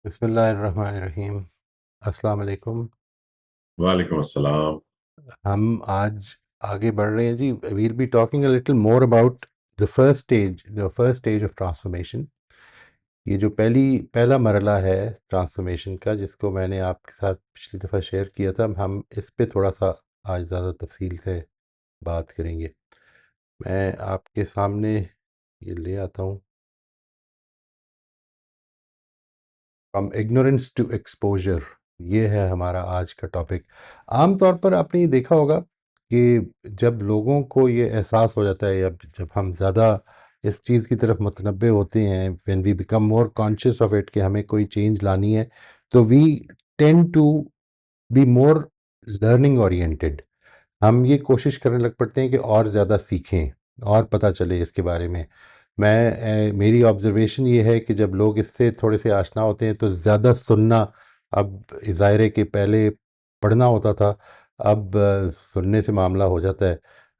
बिस्मिल्लाहिर्रहमानिर्रहीम। अस्सलाम वालेकुम। वालेकुम अस्सलाम। हम आज आगे बढ़ रहे हैं जी। We'll be talking a little more about the first stage of transformation. ये जो पहला मरला है ट्रांसफॉर्मेशन का, जिसको मैंने आपके साथ पिछली दफ़ा शेयर किया था, हम इस पे थोड़ा सा आज ज़्यादा तफसील से बात करेंगे। मैं आपके सामने ये ले आता हूँ। फ्रॉम इग्नोरेंस टू एक्सपोजर, ये है हमारा आज का टॉपिक। आम तौर पर आपने ये देखा होगा कि जब लोगों को ये एहसास हो जाता है, या जब हम ज़्यादा इस चीज़ की तरफ मुतनब्बे होते हैं, when we become more conscious of it कि हमें कोई चेंज लानी है, तो we tend to be more learning oriented. हम ये कोशिश करने लग पड़ते हैं कि और ज़्यादा सीखें और पता चले इसके बारे में। मेरी ऑब्ज़र्वेशन ये है कि जब लोग इससे थोड़े से आशना होते हैं तो ज़्यादा सुनना, अब ज़ाहिर है कि पहले पढ़ना होता था, अब सुनने से मामला हो जाता है।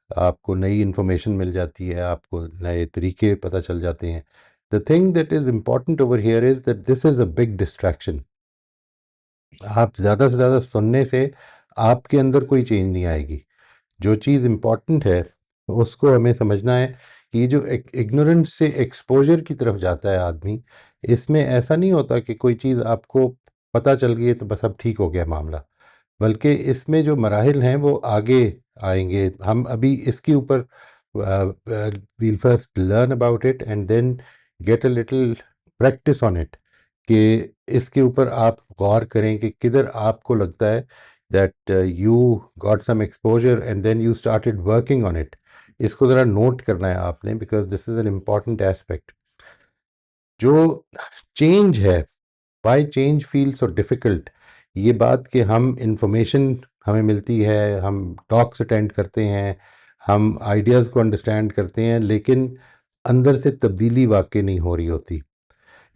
आपको नई इन्फॉर्मेशन मिल जाती है, आपको नए तरीके पता चल जाते हैं। The thing that is important over here is that this is a big distraction. आप ज़्यादा से ज़्यादा सुनने से आपके अंदर कोई चेंज नहीं आएगी। जो चीज़ इम्पॉर्टेंट है उसको हमें समझना है कि ये जो इग्नोरेंस से एक्सपोजर की तरफ जाता है आदमी, इसमें ऐसा नहीं होता कि कोई चीज़ आपको पता चल गई है तो बस अब ठीक हो गया मामला, बल्कि इसमें जो मराहिल हैं वो आगे आएंगे। हम अभी इसके ऊपर we'll first learn about it and then get a little practice on it, कि इसके ऊपर आप गौर करें कि किधर आपको लगता है that you got some exposure and then you started working on it। इसको ज़रा नोट करना है आपने, because this is an important aspect। जो चेंज है, why change feels so difficult, ये बात कि हम इंफॉर्मेशन हमें मिलती है, हम टॉक्स अटेंड करते हैं, हम आइडियाज़ को अंडरस्टैंड करते हैं, लेकिन अंदर से तब्दीली वाकई नहीं हो रही होती।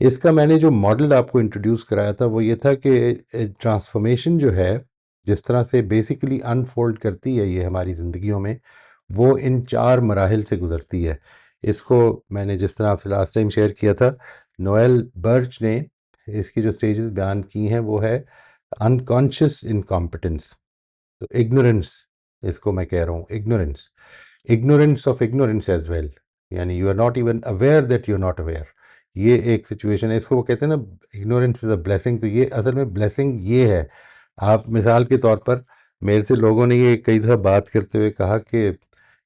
इसका मैंने जो मॉडल आपको इंट्रोड्यूस कराया था वो ये था कि ट्रांसफॉर्मेशन जो है, जिस तरह से बेसिकली अनफोल्ड करती है ये हमारी ज़िंदगियों में, वो इन 4 मराहिल से गुज़रती है। इसको मैंने जिस तरह आपसे लास्ट टाइम शेयर किया था, नोएल बर्च ने इसकी जो स्टेजेस बयान की हैं वो है अनकॉन्शियस इनकॉम्पिटेंस, तो इग्नोरेंस, इसको मैं कह रहा हूँ ignorance, ignorance of ignorance as well, यानी you are not even aware that you are not aware. ये एक सिचुएशन है, इसको वो कहते हैं ना, इग्नोरेंस इज़ अ ब्लेसिंग। तो ये असल में ब्लेसिंग ये है। आप मिसाल के तौर पर, मेरे से लोगों ने ये कई दफ़ा बात करते हुए कहा कि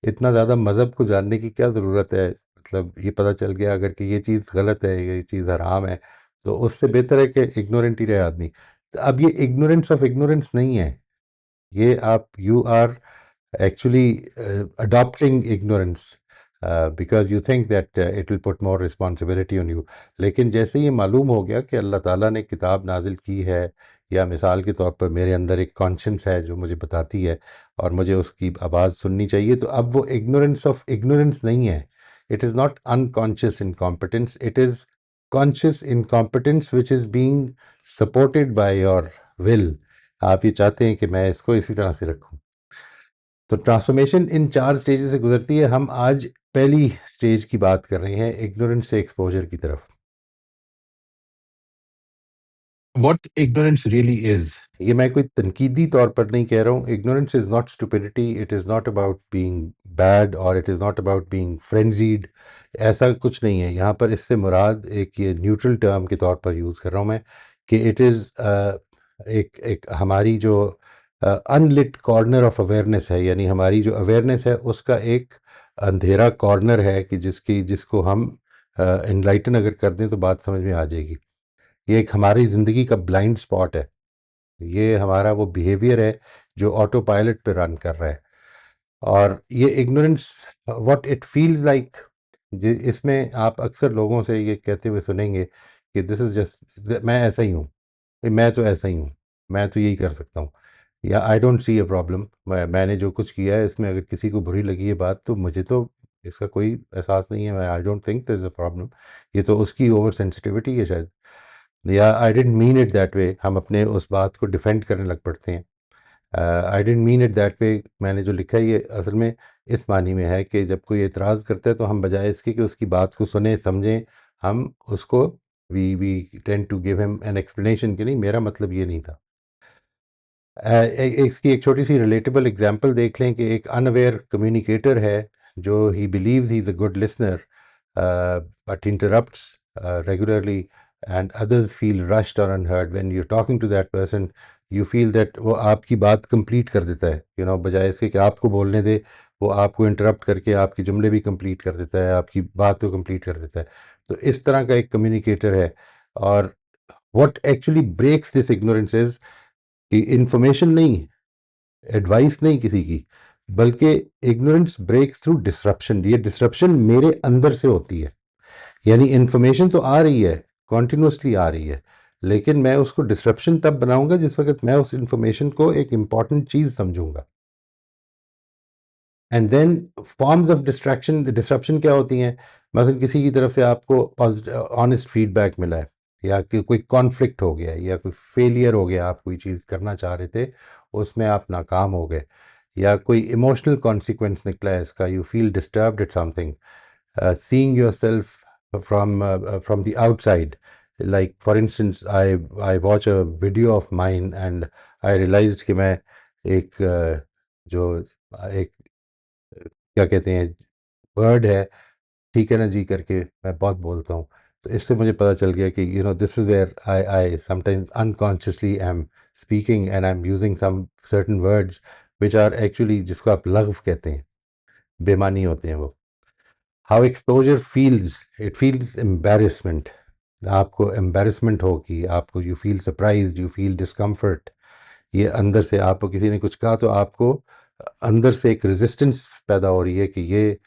इतना ज़्यादा मज़हब को जानने की क्या ज़रूरत है, मतलब ये पता चल गया अगर कि ये चीज़ गलत है, ये चीज़ हराम है, तो उससे बेहतर है कि इग्नोरेंट ही रहे आदमी। तो अब ये इग्नोरेंस ऑफ इग्नोरेंस नहीं है, ये आप you are actually adopting ignorance because you think that it will put more responsibility on you। लेकिन जैसे ये मालूम हो गया कि अल्लाह ताला ने किताब नाजिल की है, या मिसाल के तौर पर मेरे अंदर एक कॉन्शियस है जो मुझे बताती है और मुझे उसकी आवाज़ सुननी चाहिए, तो अब वो इग्नोरेंस ऑफ इग्नोरेंस नहीं है। It is not unconscious incompetence, it is conscious incompetence which is being supported by your will. आप ये चाहते हैं कि मैं इसको इसी तरह से रखूं। तो ट्रांसफॉर्मेशन इन 4 स्टेजेस से गुजरती है। हम आज पहली स्टेज की बात कर रहे हैं, इग्नोरेंस से एक्सपोजर की तरफ। व्हाट इग्नोरेंस रियली इज, ये मैं कोई तनकीदी तौर पर नहीं कह रहा हूँ। Ignorance is not stupidity, it is not about being bad और it is not about being frenzied. ऐसा कुछ नहीं है यहाँ पर। इससे मुराद, एक ये न्यूट्रल टर्म के तौर पर यूज़ कर रहा हूँ मैं, कि इट इज़ एक एक हमारी जो अनलिट कॉर्नर ऑफ अवेयरनेस है, यानी हमारी जो अवेयरनेस है उसका एक अंधेरा कॉर्नर है कि जिसको हम इनलाइटन अगर कर दें तो बात समझ में आ जाएगी। ये एक हमारी ज़िंदगी का ब्लाइंड स्पॉट है। ये हमारा वो बिहेवियर है जो ऑटो पायलट पे रन कर रहा है। और ये ignorance, what it feels like, इसमें आप अक्सर लोगों से ये कहते हुए सुनेंगे कि दिस इज़ जस्ट, मैं ऐसा ही हूँ, मैं तो ऐसा ही हूँ, मैं तो यही कर सकता हूँ, या I don't see a problem. मैंने जो कुछ किया है इसमें अगर किसी को बुरी लगी है बात, तो मुझे तो इसका कोई एहसास नहीं है, मैं I don't think there is a problem. ये तो उसकी ओवर सेंसिटिविटी है शायद, या I didn't mean it that way. हम अपने उस बात को डिफेंड करने लग पड़ते हैं। आई डिडंट मीन इट दैट वे, मैंने जो लिखा है ये असल में इस मानी में है कि जब कोई एतराज़ करता है तो हम बजाय इसके कि उसकी बात को सुने समझें, हम उसको we tend to give him an explanation कि नहीं मेरा मतलब ये नहीं था। इसकी एक छोटी सी रिलेटेबल एग्जांपल देख लें कि एक अनअवेयर कम्युनिकेटर है जो he believes he is a good listener but interrupts regularly and others feel rushed और unheard when you talking to that person. You feel that वो आपकी बात कंप्लीट कर देता है, बजाय इसके कि आपको बोलने दे, वो आपको इंटरप्ट करके आपके जुमले भी कंप्लीट कर देता है, आपकी बात को कंप्लीट कर देता है। तो इस तरह का एक कम्युनिकेटर है। और what actually breaks this ignorance is कि इंफॉर्मेशन नहीं, एडवाइस नहीं किसी की, बल्कि इग्नोरेंस ब्रेक्स थ्रू डिसरप्शन। ये डिसरप्शन मेरे अंदर से होती है। यानी इंफॉर्मेशन तो आ रही है, कॉन्टिन्यूसली आ रही है, लेकिन मैं उसको डिसरप्शन तब बनाऊंगा जिस वक्त मैं उस इंफॉर्मेशन को एक इंपॉर्टेंट चीज़ समझूंगा। And then forms of distraction disruption क्या होती हैं? मतलब किसी की तरफ से आपको ऑनेस्ट फीडबैक मिला है, या कि कोई कॉन्फ्लिक्ट हो गया है, या कोई फेलियर हो गया, आप कोई चीज़ करना चाह रहे थे उसमें आप नाकाम हो गए, या कोई इमोशनल कॉन्सिक्वेंस निकला है इसका, you feel disturbed at something, seeing yourself from the outside. Like for instance, I watch a video of mine and I realized कि मैं एक जो एक क्या कहते हैं वर्ड है, ठीक है ना जी करके मैं बहुत बोलता हूँ। तो इससे मुझे पता चल गया कि this is where I sometimes unconsciously am speaking and I am using some certain words which are actually, जिसको आप लग़व कहते हैं, बेमानी होते हैं वो। How exposure feels, it feels embarrassment. आपको एम्बेरसमेंट होगी, आपको you feel surprise, you feel discomfort. ये अंदर से आपको किसी ने कुछ कहा तो आपको अंदर से एक रेजिस्टेंस पैदा हो रही है कि ये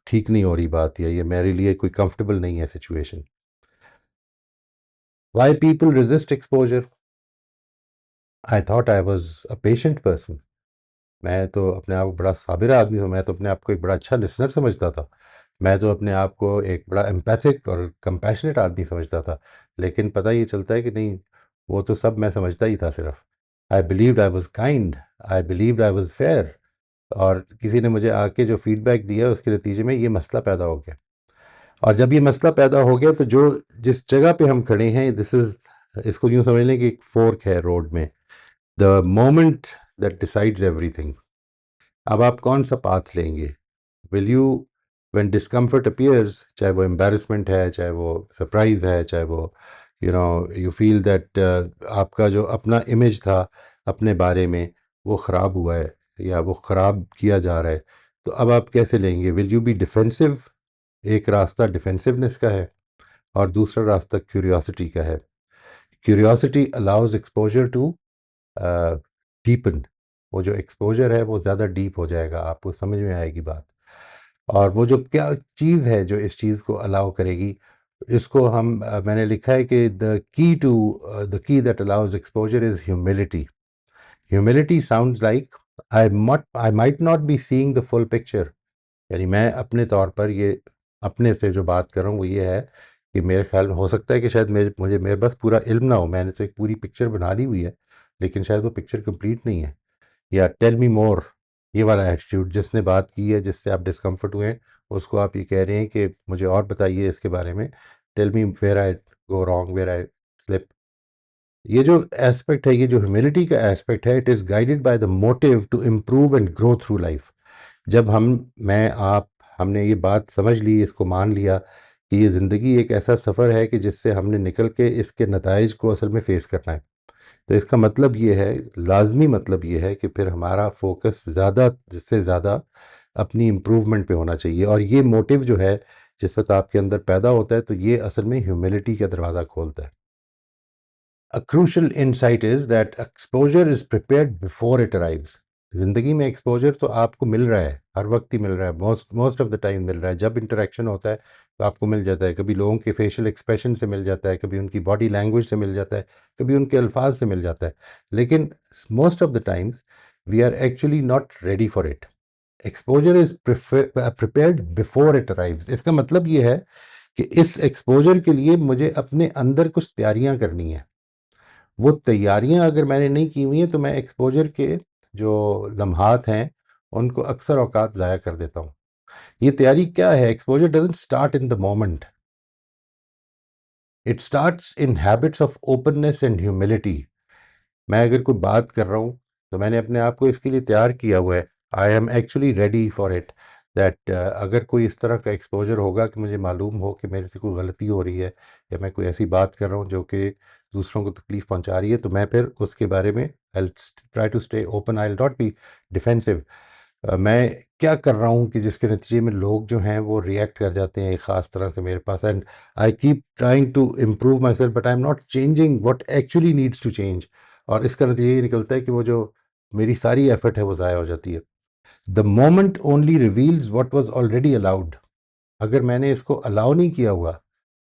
ठीक नहीं हो रही बात, या ये मेरे लिए कोई कंफर्टेबल नहीं है situation. Why people resist exposure? I thought I was a patient person. मैं तो अपने आप को बड़ा साबिर आदमी हूँ, मैं तो अपने आप को एक बड़ा अच्छा लिसनर समझता था, मैं तो अपने आप को एक बड़ा एम्पैथिक और कंपैशनेट आदमी समझता था। लेकिन पता ये चलता है कि नहीं, वो तो सब मैं समझता ही था सिर्फ। आई believed I was kind, I believed I was fair, और किसी ने मुझे आके जो फीडबैक दिया उसके नतीजे में ये मसला पैदा हो गया। और जब ये मसला पैदा हो गया तो जो जिस जगह पे हम खड़े हैं, दिस इज़, इसको यूँ समझ लें कि एक फोर्क है रोड में, the moment that decides everything. अब आप कौन सा पाथ लेंगे? Will you, when discomfort appears, चाहे वो एम्बैरेसमेंट है, चाहे वो सरप्राइज है, चाहे वो यू फील दैट आपका जो अपना इमेज था अपने बारे में वो ख़राब हुआ है, या वो ख़राब किया जा रहा है, तो अब आप कैसे लेंगे? Will you be defensive? एक रास्ता डिफेंसिवनेस का है और दूसरा रास्ता क्यूरियोसिटी का है। Curiosity allows exposure to deepen. वो जो एक्सपोजर है वो ज़्यादा डीप हो जाएगा, आपको समझ में आएगी बात। और वो जो क्या चीज़ है जो इस चीज़ को अलाउ करेगी, इसको हम मैंने लिखा है कि the key that allows exposure is humility. Humility sounds like I might not be seeing the full picture. यानी मैं अपने तौर पर ये अपने से जो बात कर रहा हूँ वो ये है कि मेरे ख्याल में हो सकता है कि शायद मेरे पास पूरा इल्म ना हो, मैंने तो एक पूरी पिक्चर बना ली हुई है, लेकिन शायद वो पिक्चर कंप्लीट नहीं है। या टेल मी मोर, ये वाला एटीट्यूड, जिसने बात की है, जिससे आप डिस्कम्फर्ट हुए हैं, उसको आप ये कह रहे हैं कि मुझे और बताइए इसके बारे में, tell me where I go wrong, where I slip. ये जो एस्पेक्ट है, ये जो ह्यूमिलिटी का एस्पेक्ट है, it is guided by the motive to improve and grow through life. जब मैं आप हमने ये बात समझ ली, इसको मान लिया कि ये ज़िंदगी एक ऐसा सफ़र है कि जिससे हमने निकल के इसके नताइज को असल में फ़ेस करना है, तो इसका मतलब ये है, लाज़मी मतलब ये है कि फिर हमारा फोकस ज़्यादा से ज़्यादा अपनी इम्प्रूवमेंट पे होना चाहिए। और ये मोटिव जो है जिस वक्त आपके अंदर पैदा होता है, तो ये असल में ह्यूमिलिटी का दरवाज़ा खोलता है। A crucial insight is that exposure is prepared before it arrives. ज़िंदगी में एक्सपोजर तो आपको मिल रहा है, हर वक्त ही मिल रहा है, मोस्ट ऑफ द टाइम मिल रहा है। जब इंटरेक्शन होता है तो आपको मिल जाता है, कभी लोगों के फेशियल एक्सप्रेशन से मिल जाता है, कभी उनकी बॉडी लैंग्वेज से मिल जाता है, कभी उनके अल्फाज से मिल जाता है। लेकिन most of the times we are actually not ready for it. Exposure is prepared before it arrives. इसका मतलब ये है कि इस एक्सपोजर के लिए मुझे अपने अंदर कुछ तैयारियां करनी है। वो तैयारियां अगर मैंने नहीं की हुई हैं तो मैं एक्सपोजर के जो लम्हात हैं उनको अक्सर औकात ज़ाया कर देता हूँ। ये तैयारी क्या है? Exposure doesn't start in the moment. It starts in habits of openness and humility. मैं अगर कोई बात कर रहा हूँ तो मैंने अपने आप को इसके लिए तैयार किया हुआ है। I am actually ready for it, that अगर कोई इस तरह का एक्सपोजर होगा कि मुझे मालूम हो कि मेरे से कोई गलती हो रही है या मैं कोई ऐसी बात कर रहा हूँ जो कि दूसरों को तकलीफ पहुंचा रही है, तो मैं फिर उसके बारे में I try to stay open, I will not be defensive. मैं क्या कर रहा हूँ कि जिसके नतीजे में लोग जो हैं वो रिएक्ट कर जाते हैं एक ख़ास तरह से मेरे पास, and I keep trying to improve my self but I am not changing what actually needs to change. और इसका नतीजा ये निकलता है कि वो जो मेरी सारी एफर्ट है वो ज़ाया हो जाती है। The moment only reveals what was already allowed. अगर मैंने इसको अलाउ नहीं किया हुआ,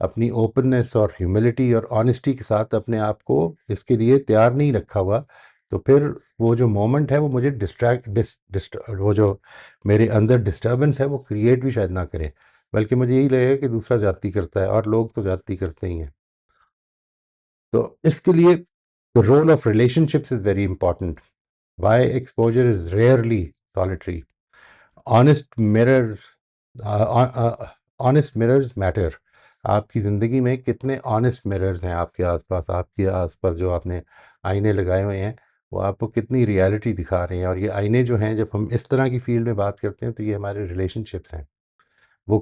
अपनी ओपननेस और ह्यूमिलिटी और ऑनेस्टी के साथ अपने आप को इसके लिए तैयार नहीं रखा हुआ, तो फिर वो जो मोमेंट है वो मुझे वो जो मेरे अंदर डिस्टर्बेंस है वो क्रिएट भी शायद ना करे, बल्कि मुझे यही लगेगा कि दूसरा ज़्यादती करता है, और लोग तो ज़्यादती करते ही हैं। तो इसके लिए the role of relationships is very important. Why exposure is rarely solitary. Honest mirror honest mirrors matter. आपकी ज़िंदगी में कितने ऑनेस्ट मिरर्स हैं आपके आसपास, आपके आसपास जो आपने आईने लगाए हुए हैं, वो आपको कितनी रियलिटी दिखा रहे हैं। और ये आईने जो हैं, जब हम इस तरह की फील्ड में बात करते हैं तो ये हमारे रिलेशनशिप्स हैं। वो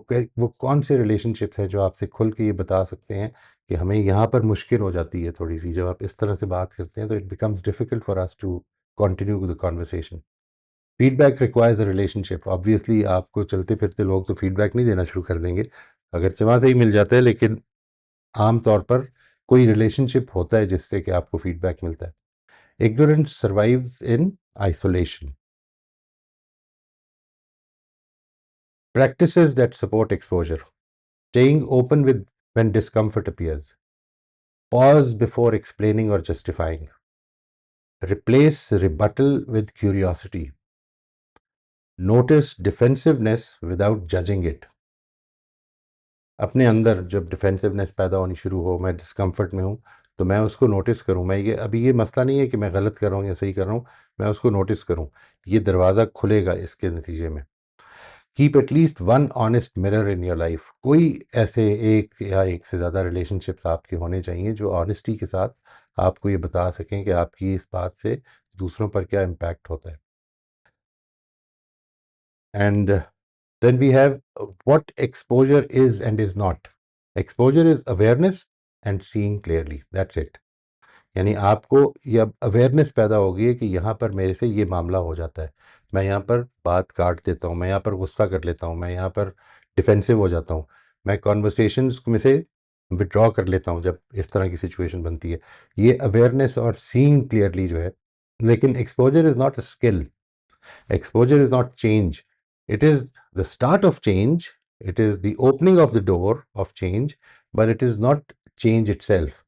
कौन से रिलेशनशिप्स हैं जो आपसे खुल के ये बता सकते हैं कि हमें यहाँ पर मुश्किल हो जाती है थोड़ी सी, जब आप इस तरह से बात करते हैं तो it becomes difficult for us to continue the conversation. Feedback requires a relationship. Obviously आपको चलते फिरते लोग तो फीडबैक नहीं देना शुरू कर देंगे, अगर से वहाँ से ही मिल जाता है, लेकिन आम तौर पर कोई रिलेशनशिप होता है जिससे कि आपको फीडबैक मिलता है। Ignorance survives in isolation. Practices that support exposure: staying open with when discomfort appears, pause before explaining और justifying, replace rebuttal with curiosity, notice defensiveness without judging it. अपने अंदर जब डिफेंसिवनेस पैदा होनी शुरू हो, मैं डिस्कम्फर्ट में हूँ, तो मैं उसको नोटिस करूँ। मैं ये अभी ये मसला नहीं है कि मैं गलत कर रहा हूँ या सही कर रहा हूँ, मैं उसको नोटिस करूँ। ये दरवाज़ा खुलेगा इसके नतीजे में। Keep at least one honest mirror in your life. कोई ऐसे एक या एक से ज़्यादा रिलेशनशिप्स आपके होने चाहिए जो ऑनेस्टी के साथ आपको ये बता सकें कि आपकी इस बात से दूसरों पर क्या इम्पैक्ट होता है। And then we have what exposure is and is not. Exposure is awareness and seeing clearly. That's it. यानी आपको ये अब अवेयरनेस पैदा हो गई है कि यहाँ पर मेरे से ये मामला हो जाता है, मैं यहाँ पर बात काट देता हूँ, मैं यहाँ पर गुस्सा कर लेता हूँ, मैं यहाँ पर डिफेंसिव हो जाता हूँ, मैं कॉन्वर्सेशंस में से विड्रॉ कर लेता हूँ जब इस तरह की सिचुएशन बनती है। ये अवेयरनेस और सीइंग क्लियरली जो है। लेकिन exposure is not a skill. Exposure is not change. It is the start of change. It is the opening of the door of change, but it is not change itself.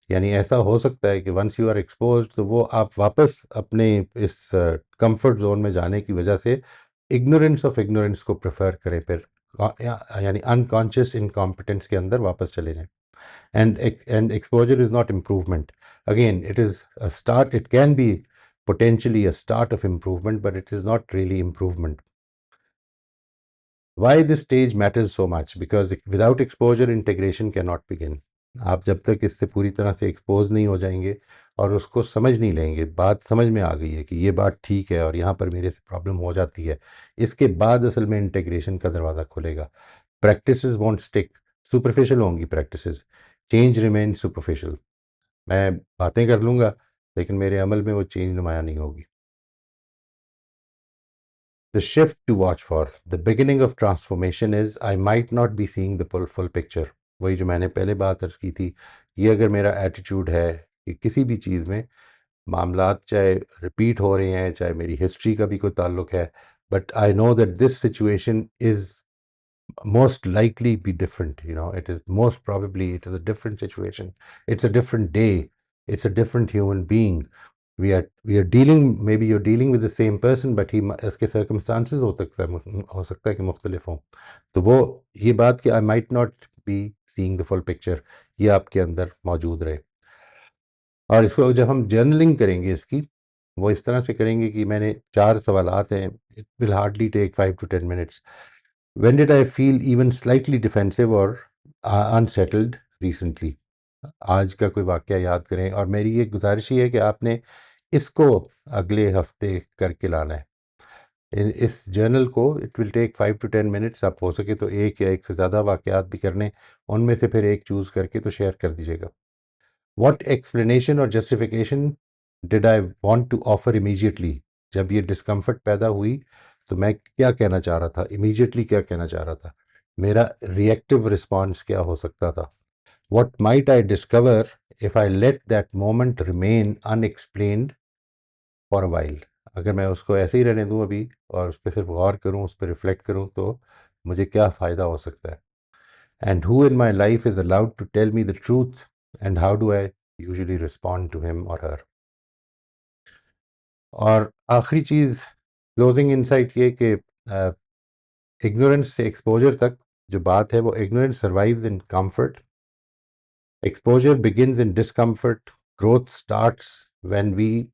यानी ऐसा हो सकता है कि once you are expose तो वो आप वापस अपने इस कंफर्ट जोन में जाने की वजह से इग्नोरेंस ऑफ इग्नोरेंस को प्रेफर करें, फिर यानी अनकॉन्शियस इनकॉम्पिटेंस के अंदर वापस चले जाएं। And exposure is not improvement. Again, it is a start. It can be potentially a start of improvement, but it is not really improvement. Why this stage matters so much? Because without exposure, integration cannot begin. आप जब तक इससे पूरी तरह से expose नहीं हो जाएंगे और उसको समझ नहीं लेंगे, बात समझ में आ गई है कि ये बात ठीक है और यहाँ पर मेरे से प्रॉब्लम हो जाती है, इसके बाद असल में इंटीग्रेशन का दरवाज़ा खुलेगा। Practices want stick. सुपरफिशियल होंगी प्रैक्टिसेस। Change remain superficial. मैं बातें कर लूँगा लेकिन मेरे अमल में वो चेंज नुमाया नहीं होगी। The shift to watch for. The beginning of transformation is I might not be seeing the full picture. वही जो मैंने पहले बात अर्ज़ की थी, ये अगर मेरा एटीट्यूड है कि किसी भी चीज़ में मामलात चाहे रिपीट हो रहे हैं, चाहे मेरी हिस्ट्री का भी कोई ताल्लुक है, but I know that this situation is most likely be different. It is most probably, it is a different situation, it's a different day, it's a different human being. We are dealing, maybe you're dealing with the same person, but इसके circumstances हो सकता है कि मुख्तलिफ हों। तो वो ये बात कि I might not be seeing the full picture, ये आपके अंदर मौजूद रहे। और इसको जब हम जर्नलिंग करेंगे इसकी, वो इस तरह से करेंगे कि मैंने 4 सवालात हैं, it will hardly take 5 to 10 minutes. When did I feel even slightly defensive or unsettled recently? आज का कोई वाक़या याद करें, और मेरी ये गुज़ारिश ही है कि आपने इसको अगले हफ़्ते करके लाना है। इस जर्नल को it will take 5 to 10 minutes, आप हो सके तो एक या एक से ज़्यादा वाक़यात भी करने, उनमें से फिर एक चूज़ करके तो शेयर कर दीजिएगा। व्हाट एक्सप्लेनेशन और justification did I want to offer immediately? जब ये डिस्कम्फर्ट पैदा हुई तो मैं क्या कहना चाह रहा था, इमीडिएटली क्या कहना चाह रहा था, मेरा रिएक्टिव रिस्पॉन्स क्या हो सकता था? What might I discover if I let that moment remain unexplained for a while? अगर मैं उसको ऐसे ही रहने दूं अभी और उस पर सिर्फ गौर करूं, उस पर रिफ्लेक्ट करूं, तो मुझे क्या फ़ायदा हो सकता है? And who in my life is allowed to tell me the truth, and how do I usually respond to him और हर? और आखिरी चीज़, क्लोजिंग इंसाइट ये कि इग्नोरेंस से एक्सपोजर तक जो बात है, वो ignorance survives in comfort, exposure begins in discomfort, growth starts when we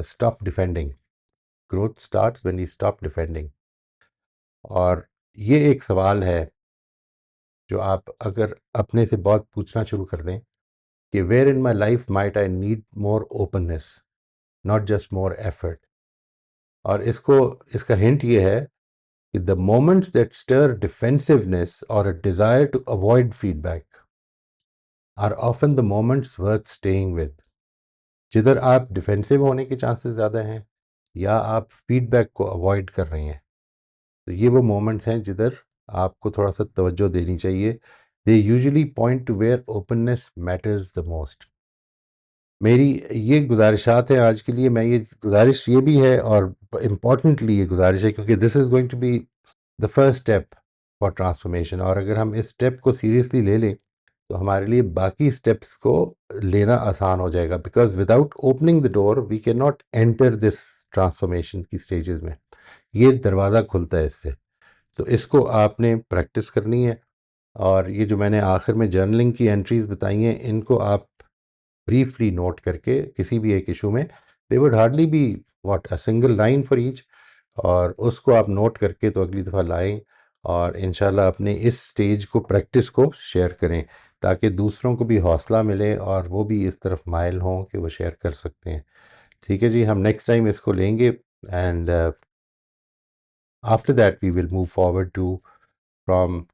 stop defending, growth starts when we stop defending. और ये एक सवाल है जो आप अगर अपने से बहुत पूछना शुरू कर दें कि where in my life might I need more openness, not just more effort. और इसका हिंट ये है कि the moments that stir defensiveness or a desire to avoid feedback are often the moments worth staying with. जिधर आप defensive होने के chances ज़्यादा हैं या आप फीडबैक को अवॉइड कर रहे हैं, तो ये वो मोमेंट्स हैं जिधर आपको थोड़ा सा तवज्जो देनी चाहिए। They usually point to where openness matters the most. मेरी ये गुजारिशात है आज के लिए। मैं ये गुजारिश ये भी है, और इम्पॉर्टेंटली ये गुजारिश है, क्योंकि this is going to be the first step for transformation, और अगर हम इस स्टेप को सीरियसली ले लें तो हमारे लिए बाकी स्टेप्स को लेना आसान हो जाएगा, because without opening the door we can not enter this transformation की स्टेजेस में। ये दरवाज़ा खुलता है इससे, तो इसको आपने प्रैक्टिस करनी है। और ये जो मैंने आखिर में जर्नलिंग की एंट्रीज बताई हैं, इनको आप ब्रीफली नोट करके किसी भी एक इशू में, they would hardly be what a single line for each, और उसको आप नोट करके तो अगली दफ़ा लाएं और इंशाल्लाह अपने इस स्टेज को, प्रैक्टिस को शेयर करें, ताकि दूसरों को भी हौसला मिले और वो भी इस तरफ माइल हों कि वो शेयर कर सकते हैं। ठीक है जी, हम नेक्स्ट टाइम इसको लेंगे, and after that we will move forward to from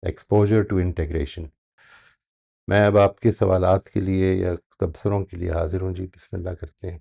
exposure to integration. मैं अब आपके सवालात के लिए या तबसरों के लिए हाजिर हूँ जी, बिस्मिल्लाह करते हैं।